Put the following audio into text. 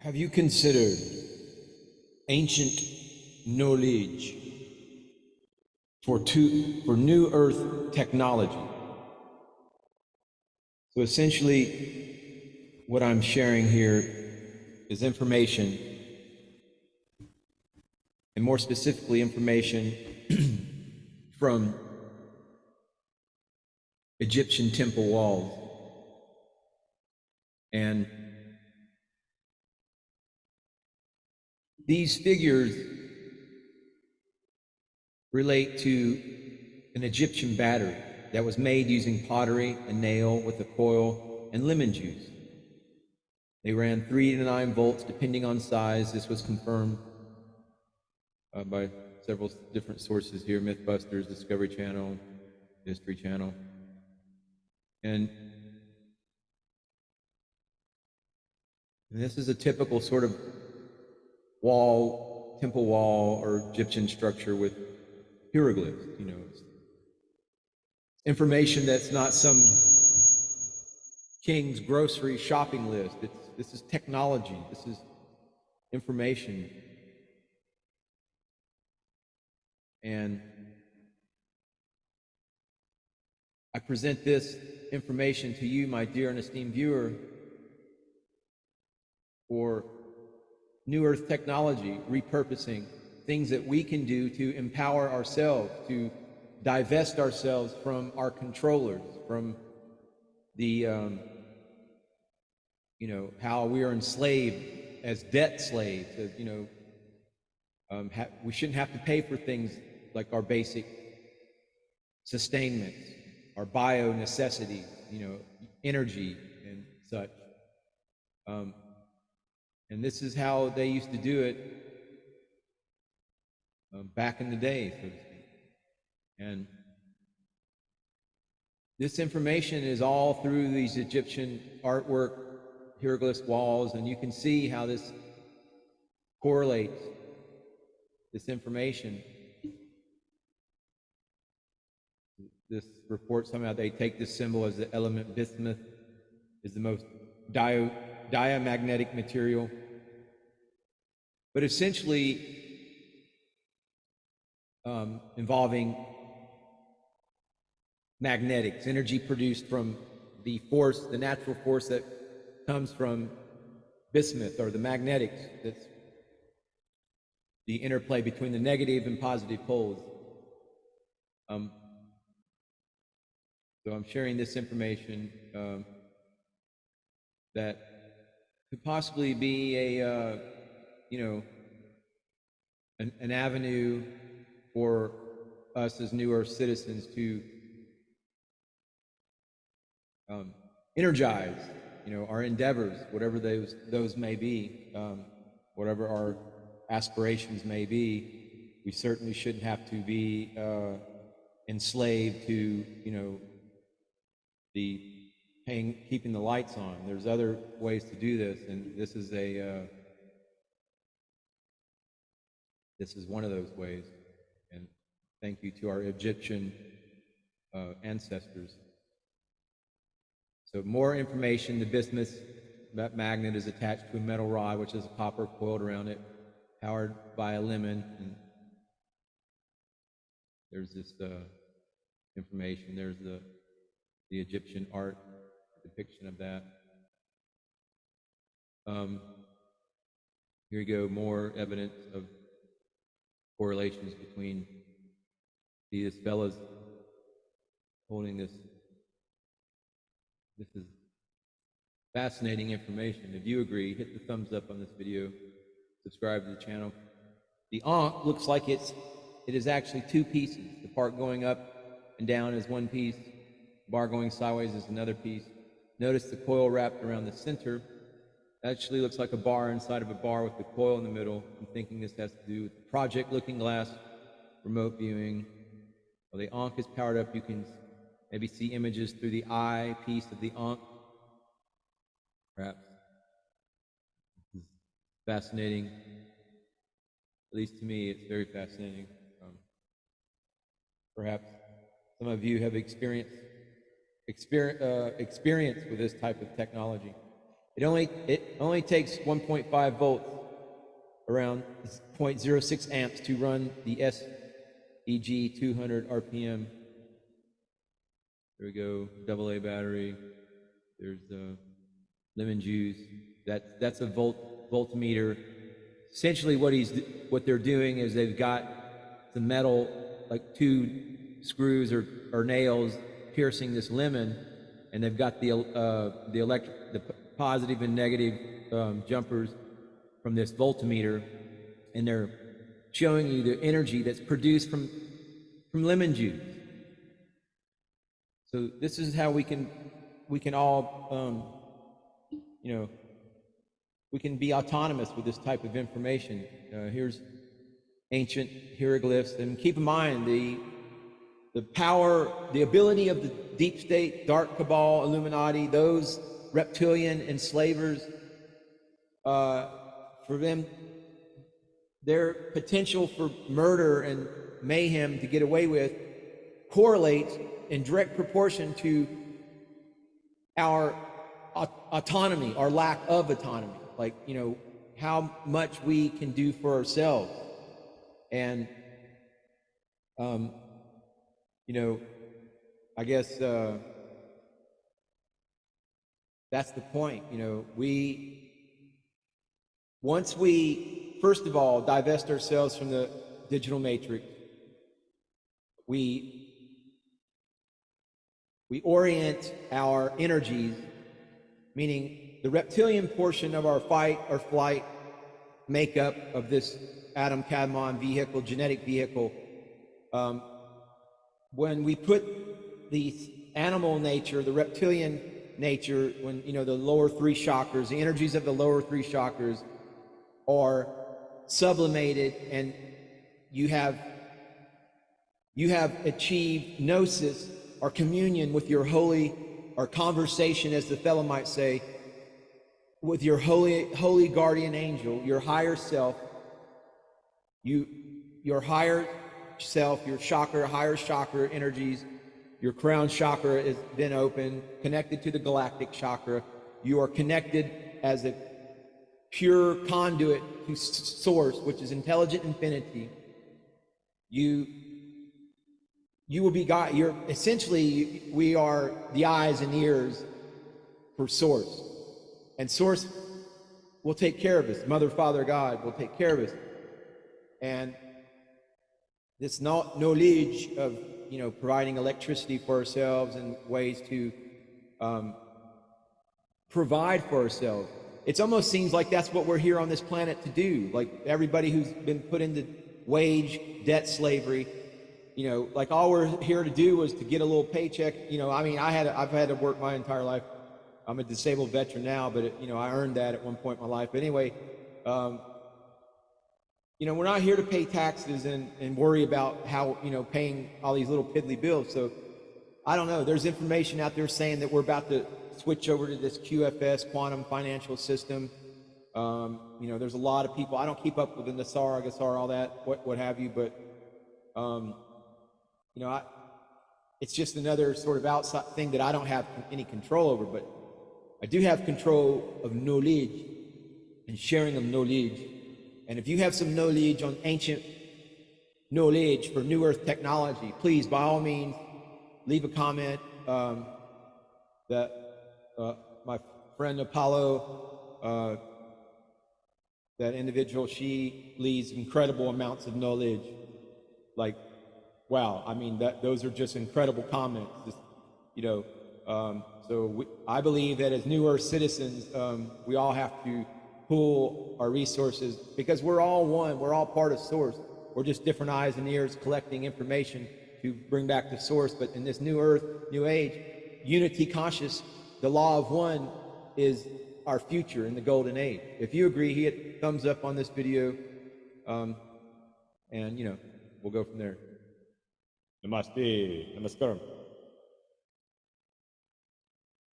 Have you considered ancient knowledge for new Earth technology? So essentially, what I'm sharing here is information, and more specifically, information from Egyptian temple walls. And these figures relate to an Egyptian battery that was made using pottery, a nail with a coil, and lemon juice. They ran 3 to 9 volts depending on size. This was confirmed by several different sources here: Mythbusters, Discovery Channel, History Channel. And this is a typical sort of wall, temple wall, or Egyptian structure with hieroglyphs. It's information that's not some king's grocery shopping list. This is technology. This is information. And I present this information to you, my dear and esteemed viewer, for New Earth technology, repurposing, things that we can do to empower ourselves, to divest ourselves from our controllers, from the, how we are enslaved as debt slaves. We shouldn't have to pay for things like our basic sustainment, our bio necessities, energy and such. And this is how they used to do it back in the day, so to speak. And this information is all through these Egyptian artwork, hieroglyph walls, and you can see how this correlates, this information. This report, somehow they take this symbol as the element bismuth is the most diamagnetic material. But essentially involving magnetics, energy produced from the force, the natural force that comes from bismuth, or the magnetics, that's the interplay between the negative and positive poles. So I'm sharing this information that could possibly be an avenue for us as New Earth citizens to energize, our endeavors, whatever those may be, whatever our aspirations may be. We certainly shouldn't have to be enslaved to, keeping the lights on. There's other ways to do this, and this is one of those ways. And thank you to our Egyptian ancestors. So more information: the bismuth magnet is attached to a metal rod, which has a copper coiled around it, powered by a lemon. And there's this information. There's the Egyptian art depiction of that. Here you go, more evidence of correlations between these fellas holding this. This is fascinating information. If you agree, hit the thumbs up on this video, subscribe to the channel. The Ankh looks like it is actually 2 pieces. The part going up and down is 1 piece, bar going sideways is another piece. Notice the coil wrapped around the center. Actually looks like a bar inside of a bar with the coil in the middle. I'm thinking this has to do with the Project Looking Glass remote viewing. While the Ankh is powered up, you can maybe see images through the eye piece of the Ankh. Perhaps. This is fascinating. At least to me, it's very fascinating. Perhaps some of you have experience with this type of technology. It only takes 1.5 volts, around 0.06 amps, to run the SEG 200 RPM. There we go, AA battery. There's the lemon juice. That's a voltmeter. Essentially, what they're doing is they've got the metal, like 2 screws or nails piercing this lemon, and they've got the positive and negative jumpers from this voltmeter, and they're showing you the energy that's produced from lemon juice. So this is how we can all we can be autonomous with this type of information. Here's ancient hieroglyphs, and keep in mind the power, the ability of the deep state, dark cabal, Illuminati, those reptilian enslavers, for them, their potential for murder and mayhem to get away with correlates in direct proportion to our autonomy, our lack of autonomy. Like, how much we can do for ourselves. And, I guess that's the point. Once we, first of all, divest ourselves from the digital matrix, we orient our energies, meaning the reptilian portion of our fight or flight makeup of this Adam Kadmon vehicle, genetic vehicle. When we put the animal nature, the reptilian nature, when the lower 3 chakras, the energies of the lower 3 chakras are sublimated, and you have achieved gnosis or communion with your holy, or conversation, as the fellow might say, with your holy guardian angel, your higher self. Your higher self, your chakra, higher chakra energies, your crown chakra has been open, connected to the galactic chakra. You are connected as a pure conduit to source, which is intelligent infinity. You will be God. Essentially, we are the eyes and ears for source. And source will take care of us. Mother, Father, God will take care of us. And this knowledge of providing electricity for ourselves and ways to provide for ourselves, it almost seems like that's what we're here on this planet to do. Like everybody who's been put into wage debt slavery, like all we're here to do was to get a little paycheck. I've had to work my entire life. I'm a disabled veteran now, but I earned that at one point in my life. But anyway, we're not here to pay taxes and worry about how, paying all these little piddly bills. So I don't know. There's information out there saying that we're about to switch over to this QFS, quantum financial system. There's a lot of people. I don't keep up with the Nassar, all that, what have you. But, it's just another sort of outside thing that I don't have any control over. But I do have control of knowledge and sharing of knowledge. And if you have some knowledge on ancient knowledge for New Earth technology, please, by all means, leave a comment. That my friend Apollo, that individual, she leaves incredible amounts of knowledge. Like, wow, those are just incredible comments. I believe that as New Earth citizens, we all have to pool our resources, because we're all one. We're all part of Source. We're just different eyes and ears collecting information to bring back to Source. But in this New Earth, New Age, unity conscious, the law of one is our future in the golden age. If you agree, hit thumbs up on this video, and we'll go from there. Namaste. Namaskaram.